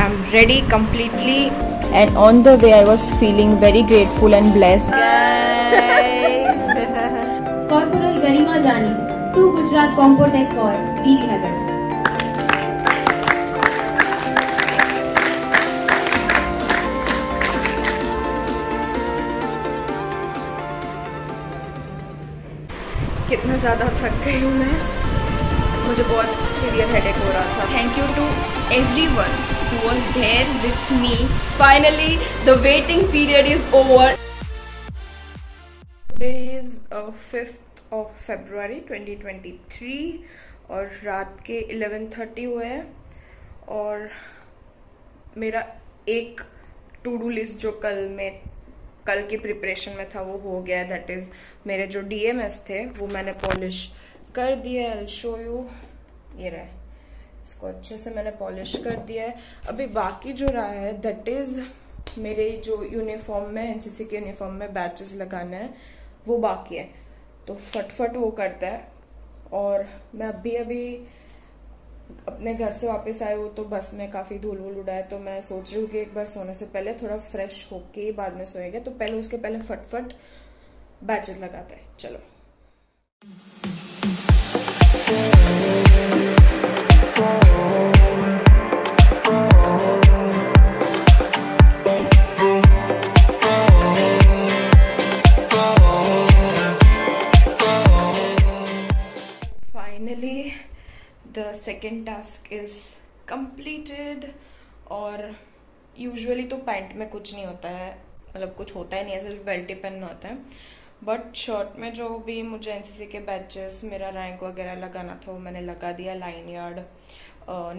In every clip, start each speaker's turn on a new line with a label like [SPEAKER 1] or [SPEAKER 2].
[SPEAKER 1] I'm ready completely.
[SPEAKER 2] And on the way I was feeling very grateful and blessed.
[SPEAKER 3] Corporal Garima Jani to Gujarat Compotech for BD Nagar.
[SPEAKER 1] कितना ज़्यादा थक गई हूँ मैं, मुझे बहुत सीवियर हेडेक हो रहा था. Thank you to everyone who was there with me. Finally the waiting period is over. Today is 5th of February 2023 और रात के 11:30 हुए हैं और मेरा एक टू डू लिस्ट जो कल की प्रिपरेशन में था वो हो गया है. दैट इज मेरे जो DMS थे वो मैंने पॉलिश कर दिया है. शो यू, ये रहा है, इसको अच्छे से मैंने पॉलिश कर दिया है. अभी बाकी जो रहा है दैट इज मेरे जो यूनिफॉर्म में, NCC के यूनिफॉर्म में बैचेस लगाना है वो बाकी है, तो फटफट वो करता है. और मैं अभी अपने घर से वापस आई हूँ तो बस में काफ़ी धूल वूल उड़ा है, तो मैं सोच रही हूँ कि एक बार सोने से पहले थोड़ा फ्रेश होके बाद में सोएगा, तो पहले उसके पहले फटफट बैचेस लगाता है. चलो. Finally the second task is completed. और यूजुअली तो पैंट में कुछ नहीं होता है, मतलब कुछ होता ही नहीं है, सिर्फ बेल्ट ही पहनना होता है. बट शर्ट में जो भी मुझे NCC के बैचेस, मेरा रैंक वगैरह लगाना था वो मैंने लगा दिया. लाइन यार्ड,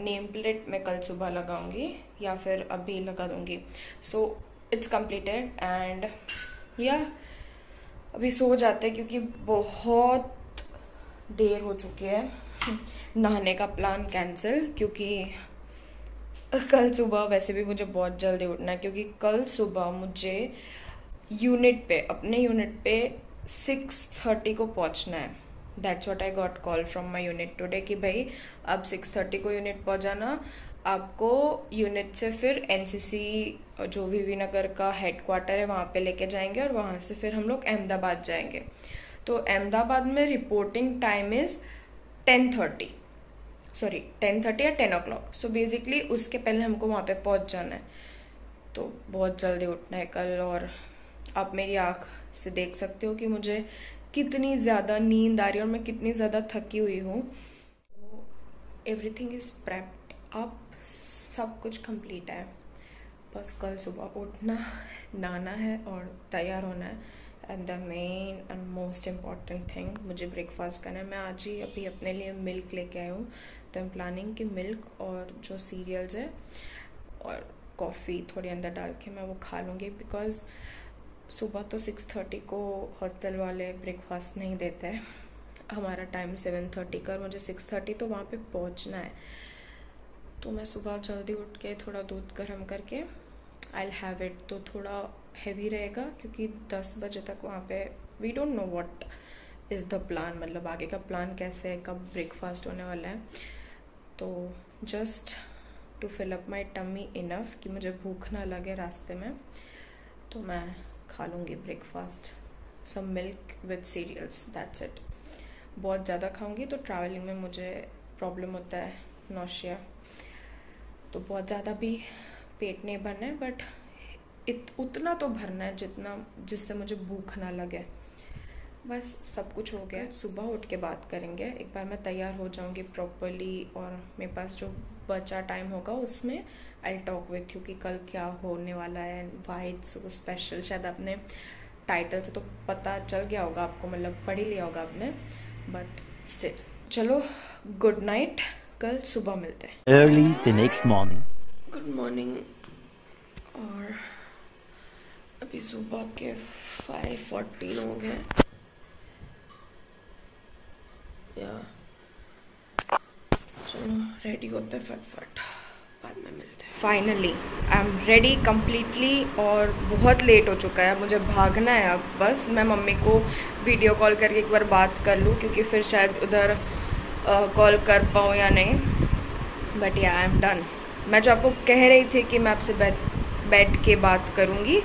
[SPEAKER 1] नेम प्लेट मैं कल सुबह लगाऊंगी या फिर अभी लगा दूंगी. सो इट्स कंप्लीटेड एंड या अभी सो जाते हैं क्योंकि बहुत देर हो चुकी है. नहाने का प्लान कैंसिल, क्योंकि कल सुबह वैसे भी मुझे बहुत जल्दी उठना है, क्योंकि कल सुबह मुझे अपने यूनिट पे 6:30 को पहुंचना है. That's what I got call from my unit today कि भाई अब 6:30 को यूनिट पहुंच जाना. आपको यूनिट से फिर NCC जो VV नगर का हेडक्वार्टर है वहाँ पे लेके जाएंगे और वहाँ से फिर हम लोग अहमदाबाद जाएंगे. तो अहमदाबाद में रिपोर्टिंग टाइम इज़ 10:30 या 10 o'clock. सो बेसिकली उसके पहले हमको वहाँ पे पहुँच जाना है, तो बहुत जल्दी उठना है कल. और आप मेरी आँख से देख सकते हो कि मुझे कितनी ज़्यादा नींद आ रही है और मैं कितनी ज़्यादा थकी हुई हूँ. एवरीथिंग इज़ प्रेप्ड अप, सब कुछ कंप्लीट है. बस कल सुबह उठना, नहाना है और तैयार होना है. And the main and most important thing, मुझे ब्रेकफास्ट करना है. मैं आज ही अभी अपने लिए मिल्क लेके आई हूँ, तो आई एम प्लानिंग कि मिल्क और जो सीरियल्स है और कॉफ़ी थोड़ी अंदर डाल के मैं वो खा लूँगी. बिकॉज सुबह तो 6:30 को हॉस्टल वाले ब्रेकफास्ट नहीं देते हैं. हमारा टाइम 7:30 का और मुझे 6:30 तो वहाँ पे पहुँचना है. तो मैं सुबह जल्दी उठ के थोड़ा दूध गर्म करके आई विल हैव इट. तो थोड़ा हैवी रहेगा क्योंकि 10 बजे तक वहाँ पे we don't know what is the plan, मतलब आगे का प्लान कैसे है, कब ब्रेकफास्ट होने वाला है. तो just to fill up my tummy enough कि मुझे भूख ना लगे रास्ते में, तो मैं खा लूँगी breakfast, some milk with cereals, that's it. बहुत ज़्यादा खाऊँगी तो ट्रैवलिंग में मुझे प्रॉब्लम होता है, नौशिया. तो बहुत ज़्यादा भी पेट नहीं भरना है, बट उतना तो भरना है जिससे मुझे भूख ना लगे. बस सब कुछ हो गया. सुबह उठ के बात करेंगे. एक बार मैं तैयार हो जाऊंगी प्रॉपरली और मेरे पास जो बचा टाइम होगा उसमें आई टॉक विथ यू कि कल क्या होने वाला है, व्हाई इट्स सो स्पेशल. शायद आपने टाइटल से तो पता चल गया होगा आपको, मतलब पढ़ ही लिया होगा आपने, बट स्टिल. चलो, गुड नाइट, कल सुबह मिलते हैं.
[SPEAKER 4] Early the next morning.
[SPEAKER 1] Good morning. और अभी सुबह के 5:14 हो गए. चलो रेडी होते हैं फटफट, बाद में मिलते हैं. Finally I am ready completely और बहुत लेट हो चुका है. मुझे भागना है अब. बस मैं मम्मी को वीडियो कॉल करके एक बार बात कर लूँ, क्योंकि फिर शायद उधर कॉल कर पाऊँ या नहीं. बट या आई एम डन. मैं जो आपको कह रही थी कि मैं आपसे बैठ के बात करूँगी,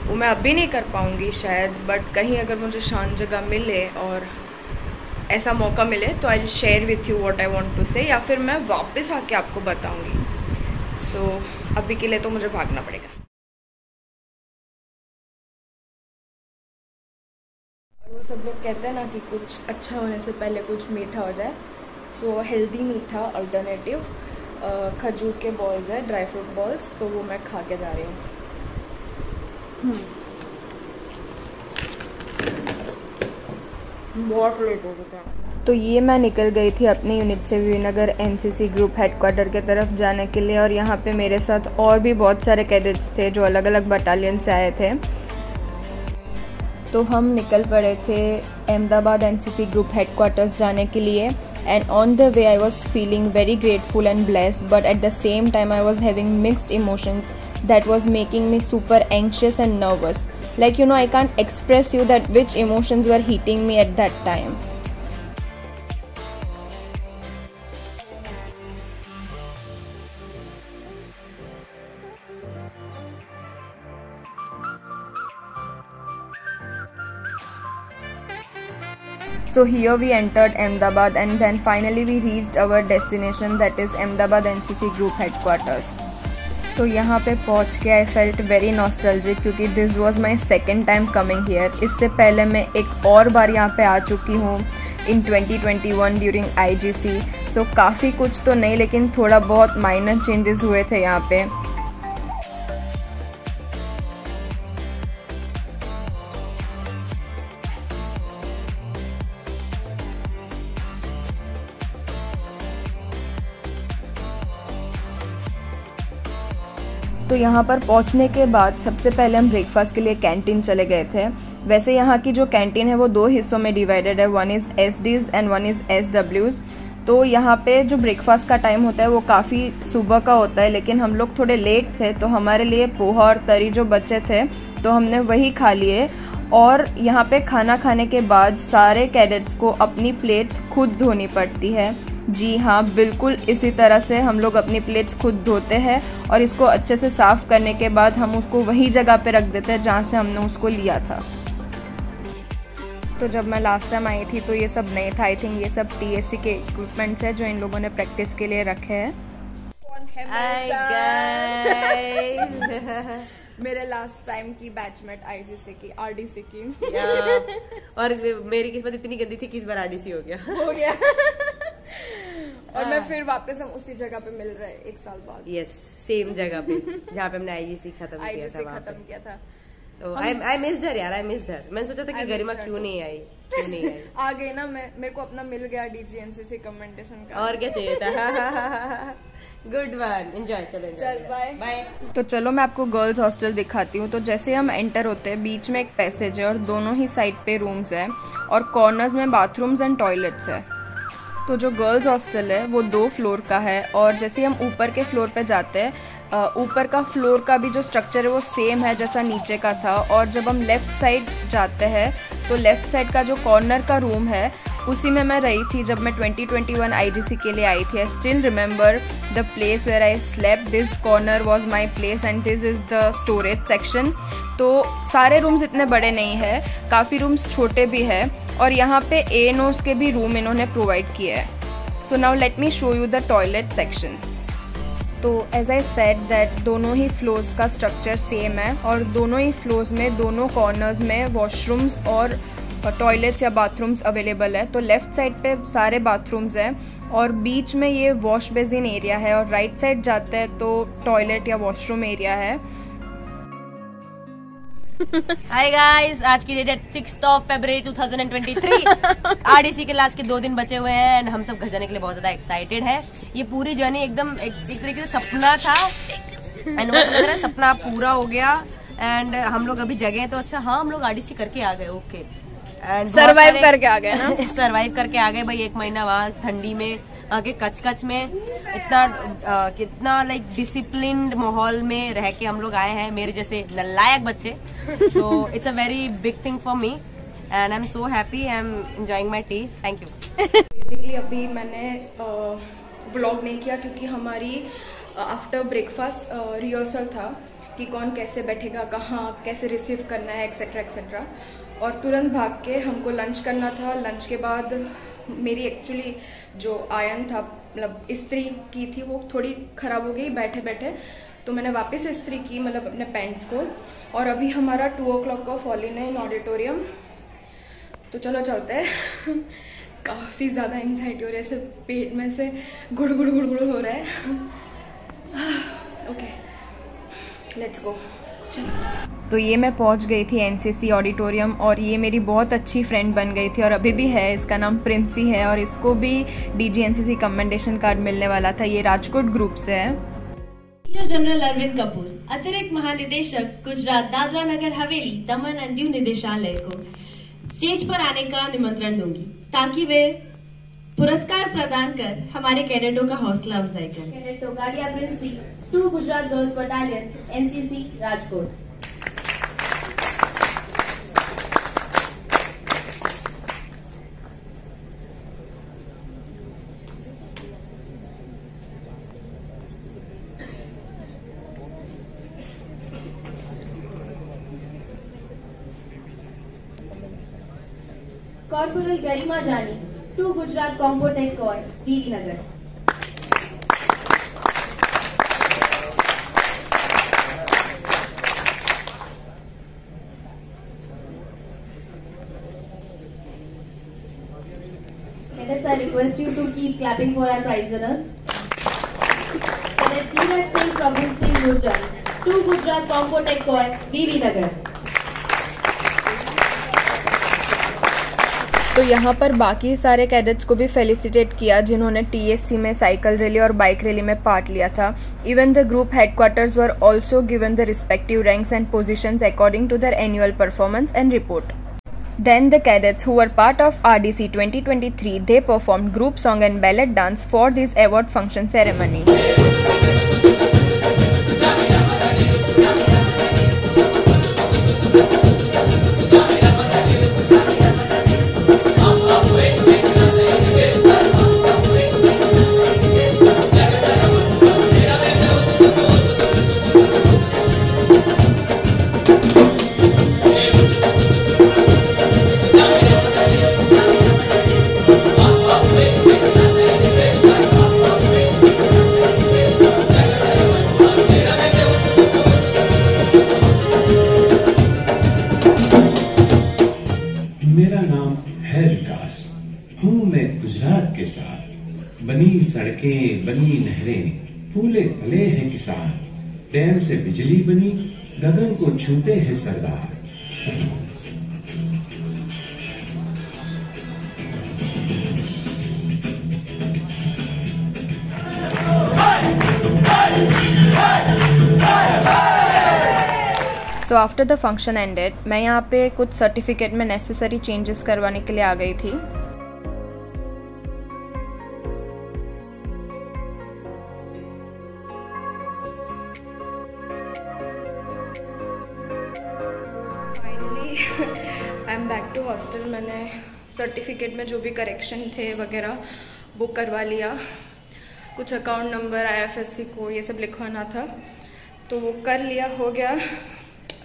[SPEAKER 1] वो मैं अभी नहीं कर पाऊँगी शायद, बट कहीं अगर मुझे शांत जगह मिले और ऐसा मौका मिले तो I will share with you what I want to say, या फिर मैं वापस आके आपको बताऊँगी। सो अभी के लिए तो मुझे भागना पड़ेगा। और वो सब लोग कहते हैं ना कि कुछ अच्छा होने से पहले कुछ मीठा हो जाए। सो हेल्दी मीठा अल्टरनेटिव खजूर के बॉल्स है, ड्राई फ्रूट बॉल्स, तो वो मैं खा के जा रही हूँ। बहुत लेट हो गया। तो ये मैं निकल गई थी अपनी यूनिट से विजयनगर एनसीसी ग्रुप हेडक्वार्टर के तरफ जाने के लिए, और यहाँ पे मेरे साथ और भी बहुत सारे कैडेट्स थे जो अलग अलग बटालियन से आए थे। तो हम निकल पड़े थे अहमदाबाद एनसीसी ग्रुप हेडक्वार्टर्स जाने के लिए, and on the way I was feeling very grateful and blessed, but at the same time I was having mixed emotions that was making me super anxious and nervous. Like, you know, I can't express you that which emotions were hitting me at that time. So here we entered Ahmedabad, and then finally we reached our destination, that is Ahmedabad NCC Group Headquarters. तो यहाँ पे पहुँच के I felt very nostalgic क्योंकि this was my second time coming here. इससे पहले मैं एक और बार यहाँ पे आ चुकी हूँ in 2021 during IGC. So काफ़ी कुछ तो नहीं, लेकिन थोड़ा बहुत माइनर चेंजेस हुए थे यहाँ पे। तो यहाँ पर पहुँचने के बाद सबसे पहले हम ब्रेकफास्ट के लिए कैंटीन चले गए थे। वैसे यहाँ की जो कैंटीन है वो दो हिस्सों में डिवाइडेड है, one is SDs and one is SWs। तो यहाँ पे जो ब्रेकफास्ट का टाइम होता है वो काफ़ी सुबह का होता है, लेकिन हम लोग थोड़े लेट थे तो हमारे लिए पोहा और तरी जो बचे थे तो हमने वही खा लिए। और यहाँ पे खाना खाने के बाद सारे कैडेट्स को अपनी प्लेट्स खुद धोनी पड़ती है। जी हाँ, बिल्कुल इसी तरह से हम लोग अपनी प्लेट्स खुद धोते हैं, और इसको अच्छे से साफ़ करने के बाद हम उसको वही जगह पे रख देते हैं जहाँ से हमने उसको लिया था। तो जब मैं लास्ट टाइम आई थी तो ये सब नहीं था। आई थिंक ये सब TSC के इक्विपमेंट्स है जो इन लोगों ने प्रैक्टिस के लिए रखे हैं। मेरे लास्ट टाइम की बैचमेट IGC की, RDC की।
[SPEAKER 4] और मेरी किस्मत इतनी गंदी थी कि इस बार RDC हो गया।
[SPEAKER 1] और मैं फिर वापस हम उसी जगह पे मिल रहे एक साल बाद।
[SPEAKER 4] यस, सेम जगह पे जहाँ पे हमने IGC खत्म किया था। तो आई मिस्ड हर यार, आई मिस्ड हर। मैंने सोचा था कि गरिमा क्यों नहीं आई आ
[SPEAKER 1] गई ना। मेरे को अपना मिल गया DGNCC कमेंटेशन का, और
[SPEAKER 4] क्या चाहिए था। Good one, enjoy. चलो
[SPEAKER 1] चल बाय। तो चलो मैं आपको गर्ल्स हॉस्टल दिखाती हूँ। तो जैसे हम एंटर होते हैं, बीच में एक पैसेज है और दोनों ही साइड पे रूम्स है, और कॉर्नर्स में बाथरूम्स एंड टॉयलेट्स है। तो जो गर्ल्स हॉस्टल है वो 2 फ्लोर का है, और जैसे हम ऊपर के फ्लोर पे जाते हैं, ऊपर का फ्लोर का भी जो स्ट्रक्चर है वो सेम है जैसा नीचे का था। और जब हम लेफ्ट साइड जाते हैं तो लेफ्ट साइड का जो कॉर्नर का रूम है उसी में मैं रही थी जब मैं 2021 IGC के लिए आई थी। I still remember the place where I slept. This corner was my place and this is the storage section. तो सारे रूम्स इतने बड़े नहीं है, काफ़ी रूम्स छोटे भी है, और यहाँ पे ANOs के भी रूम इन्होंने प्रोवाइड किए हैं। So now let me show you the toilet section. तो एज आई सेड दैट दोनों ही फ्लोर्स का स्ट्रक्चर सेम है, और दोनों ही फ्लोर्स में दोनों कॉर्नर्स में वॉशरूम्स और टॉयलेट्स या बाथरूम्स अवेलेबल है। तो लेफ्ट साइड पे सारे बाथरूम्स हैं, और बीच में ये वॉश बेसिन एरिया है, और राइट साइड जाते हैं तो टॉयलेट या वॉशरूम एरिया है।
[SPEAKER 4] हाय गाइस, आज की डेट है 6 फरवरी 2023। RDC के लास्ट के 2 दिन बचे हुए हैं, एंड हम सब घर जाने के लिए बहुत ज्यादा एक्साइटेड है। ये पूरी जर्नी एकदम एक तरीके से सपना था, एंड लग रहा है सपना पूरा हो गया। एंड हम लोग अभी जगह तो अच्छा, हाँ हम लोग RDC करके आ गए, ओके, एंड
[SPEAKER 1] सरवाइव करके आ गए ना।
[SPEAKER 4] सरवाइव करके आ गए भाई। 1 महीना वहाँ ठंडी में, आगे कच में कितना लाइक डिसिप्लिन्ड माहौल में रह के हम लोग आए हैं, मेरे जैसे नालायक बच्चे। So it's a very big thing for me, and I am so happy, I am enjoying my T. Thank you.
[SPEAKER 1] Basically अभी मैंने व्लॉग नहीं किया क्योंकि हमारी आफ्टर ब्रेकफास्ट रिहर्सल था कि कौन कैसे बैठेगा, कहाँ कैसे रिसीव करना है, एक्सेट्रा एक्सेट्रा। और तुरंत भाग के हमको लंच करना था। लंच के बाद मेरी एक्चुअली जो आयरन था, मतलब इस्त्री की थी, वो थोड़ी ख़राब हो गई बैठे बैठे, तो मैंने वापस इस्त्री की, मतलब अपने पैंट्स को। और अभी हमारा 2 o'clock का फॉल इन है इन ऑडिटोरियम, तो चलो चलते हैं। काफ़ी ज़्यादा एंग्जाइटी हो रही है, ऐसे पेट में से गुड़ गुड़ गुड़ गुड़ हो रहा है। Okay, let's go.
[SPEAKER 2] तो ये मैं पहुंच गई थी एनसीसी ऑडिटोरियम, और ये मेरी बहुत अच्छी फ्रेंड बन गई थी और अभी भी है। इसका नाम प्रिंसी है और इसको भी DGNCC कमेंडेशन कार्ड मिलने वाला था। ये राजकोट ग्रुप से है।
[SPEAKER 3] मेजर जनरल अरविंद कपूर, अतिरिक्त महानिदेशक गुजरात दादरा नगर हवेली दमन एंड दीव निदेशालय को स्टेज पर आने का निमंत्रण दूंगी ताकि वे पुरस्कार प्रदान कर हमारे कैडेटों का हौसला अफजाई करें। Cadet Togadia Princy, 2 Gujarat girls battalion, NCC Rajkot. Corporal Garima Jani, 2 Gujarat compotech corps, DD Nagar. Cadets, I request you to keep clapping for our prize winners. Cadet Neeraj Singh Prabhu Singh Gurjar, 2 Gujarat compotech corps, DD Nagar.
[SPEAKER 2] तो यहाँ पर बाकी सारे कैडेट्स को भी फेलिसिटेट किया जिन्होंने TSC में साइकिल रैली और बाइक रैली में पार्ट लिया था। Even the group headquarters were also given the respective ranks and positions according to their annual performance and report. Then the cadets who were part of RDC 2023, they performed group song and ballet dance for this award function ceremony.
[SPEAKER 5] बनी सड़कें, बनी नहरें, फूले फले हैं किसान, dam से बिजली बनी, गगन को छूते हैं सरदार।
[SPEAKER 2] So after the function ended, मैं यहाँ पे कुछ सर्टिफिकेट में नेसेसरी चेंजेस करवाने के लिए आ गई थी।
[SPEAKER 1] I am back to hostel. मैंने सर्टिफिकेट में जो भी करेक्शन थे वगैरह वो करवा लिया। कुछ अकाउंट नंबर, IFSC कोड ये सब लिखवाना था तो वो कर लिया, हो गया।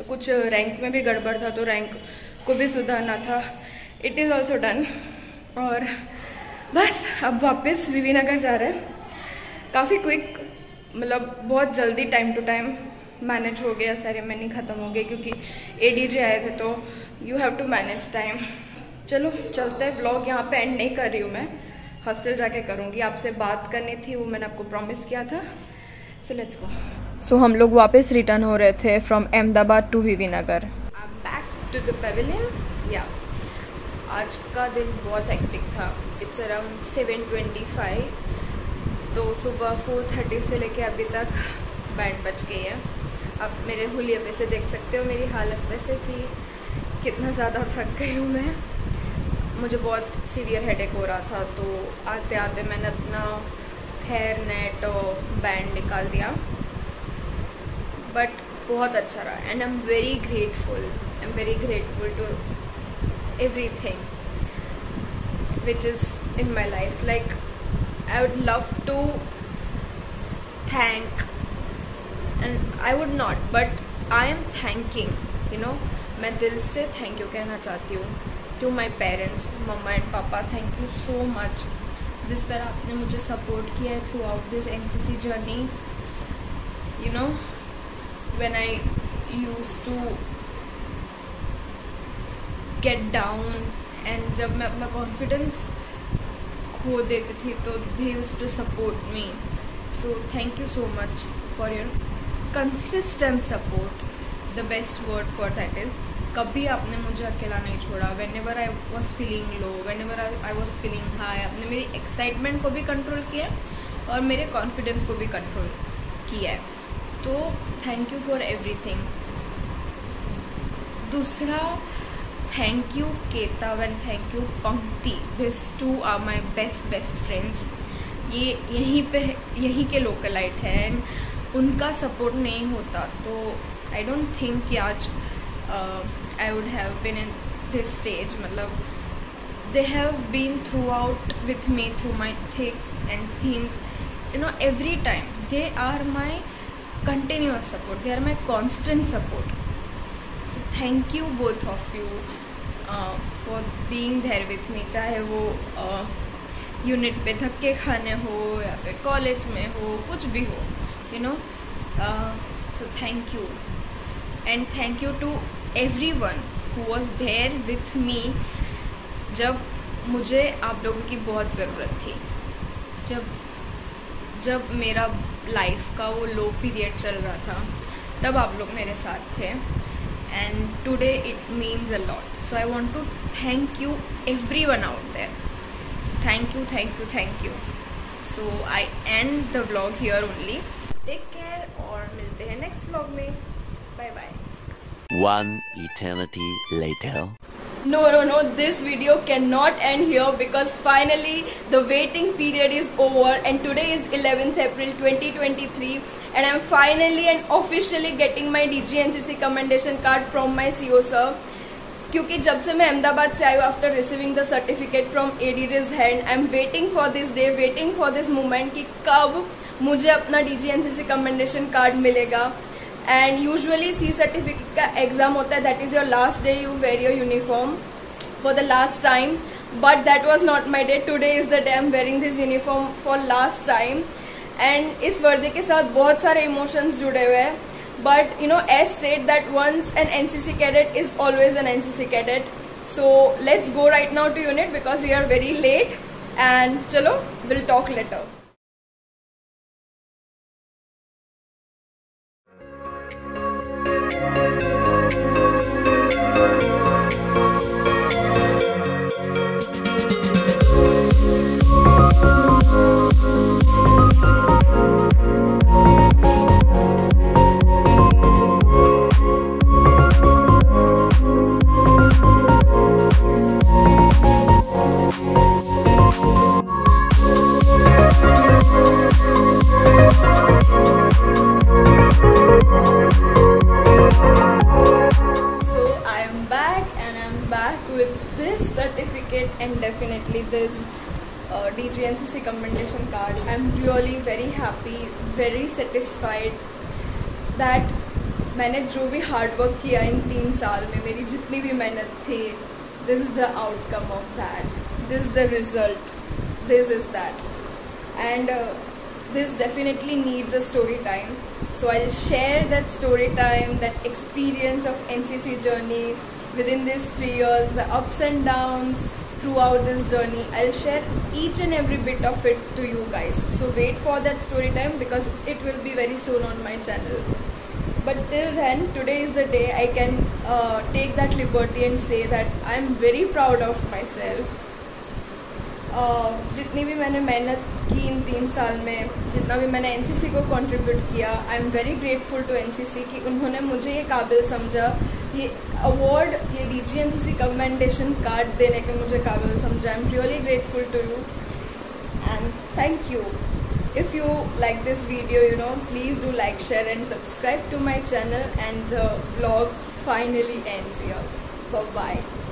[SPEAKER 1] कुछ रैंक में भी गड़बड़ था तो रैंक को भी सुधारना था। It is also done. और बस अब वापस वीवी नगर जा रहे हैं। काफ़ी क्विक, मतलब बहुत जल्दी टाइम टू टाइम मैनेज हो गया, सेरेमनी ख़त्म हो गई क्योंकि ADJ आए थे तो you have to manage time. चलो चलते हैं। व्लॉग यहाँ पे एंड नहीं कर रही हूँ मैं, हॉस्टल जाके करूँगी। आपसे बात करनी थी, वो मैंने आपको प्रॉमिस किया था। So let's go.
[SPEAKER 2] सो हम लोग वापस रिटर्न हो रहे थे from Ahmedabad to VV Nagar.
[SPEAKER 1] I am back to the pavilion. या आज का दिन बहुत हेक्टिक था। इट्स अराउंड 7:25, तो सुबह 4:30 से लेके अभी तक बैंड बज गई है। अब मेरे हुलिये पे से देख सकते हो मेरी हालत वैसे थी, कितना ज़्यादा थक गई हूँ मैं। मुझे बहुत सीवियर हेडेक हो रहा था तो आते आते मैंने अपना हेयर नेट और बैंड निकाल दिया। बट बहुत अच्छा रहा and I am very grateful to everything which is in my life. Like I would love to
[SPEAKER 2] thank, and I would not, but I am thanking, you know, मैं दिल से thank you कहना चाहती हूँ to my parents, मम्मा and पापा. Thank you so much जिस तरह आपने मुझे सपोर्ट किया है throughout this NCC journey. You know, when I used to get down and जब मैं अपना कॉन्फिडेंस खो देती थी तो they used to support me. So thank you so much for your consistent support. The best word for that is, कभी आपने मुझे अकेला नहीं छोड़ा. When ever I was feeling low, when ever I was feeling high, आपने मेरी excitement को भी कंट्रोल किया और मेरे कॉन्फिडेंस को भी कंट्रोल किया है. तो थैंक यू फॉर एवरीथिंग. दूसरा, thank you Ketav and thank you Pankti. This two are my best friends. ये यहीं के लोकलाइट है एंड उनका सपोर्ट नहीं होता तो आई डोंट थिंक कि आज I would have been in this stage. मतलब they have been throughout with me through my thick and thins, you know, every time. They are my continuous support, they are my constant support. So thank you both of you for being there with me. चाहे वो unit पे धक्के खाने हो या फिर college में हो, कुछ भी हो, you know. So thank you. And thank you to everyone who was there with me जब मुझे आप लोगों की बहुत ज़रूरत थी. जब मेरा लाइफ का वो लो पीरियड चल रहा था तब आप लोग मेरे साथ थे. And today it means a lot. So I want to thank you everyone out there. So thank you. So I end the vlog here only. Take care और मिलते हैं नेक्स्ट vlog में. Bye bye.
[SPEAKER 6] One eternity later.
[SPEAKER 2] No, this video cannot end here because finally the waiting period is over and today is 11th April 2023 and I'm finally and officially getting my DGNCC commendation card from my CO sir. क्योंकि जब से मैं अहमदाबाद से आई हूँ after receiving the certificate from ADG's hand, I am waiting for this day, waiting for this moment कि कब मुझे अपना DGNCC कमेंडेशन कार्ड मिलेगा. एंड यूजुअली C सर्टिफिकेट का एग्जाम होता है, that is your last day, you wear your uniform for the last time, but that was not my day. Today is the day I am wearing this uniform for last time. And इस वर्दी के साथ बहुत सारे emotions जुड़े हुए हैं. But you know, as said that once an NCC cadet is always an NCC cadet. So let's go right now to unit because we are very late. And chalo, we'll talk later. And definitely this DGNCC commendation card. I'm really very happy, very satisfied that मैंने जो भी hard work किया इन 3 साल में, मेरी जितनी भी मेहनत थी, this is the outcome of that, this is the result, this is that. And this definitely needs a story time, so I'll share that story time, that experience of NCC journey within these 3 years, the ups and downs throughout this journey. I'll share each and every bit of it to you guys, so wait for that story time because it will be very soon on my channel. But till then, today is the day I can take that liberty and say that I'm very proud of myself. जितनी भी मैंने मेहनत की इन 3 साल में, जितना भी मैंने NCC को कंट्रीब्यूट किया, I am very grateful to NCC कि उन्होंने मुझे ये काबिल समझा, ये अवार्ड, ये DGNCC कमेंडेशन कार्ड देने के मुझे काबिल समझा. I am really grateful to you and thank you. If you like this video, you know, please do like, share and subscribe to my channel, and the vlog finally ends here. Bye bye.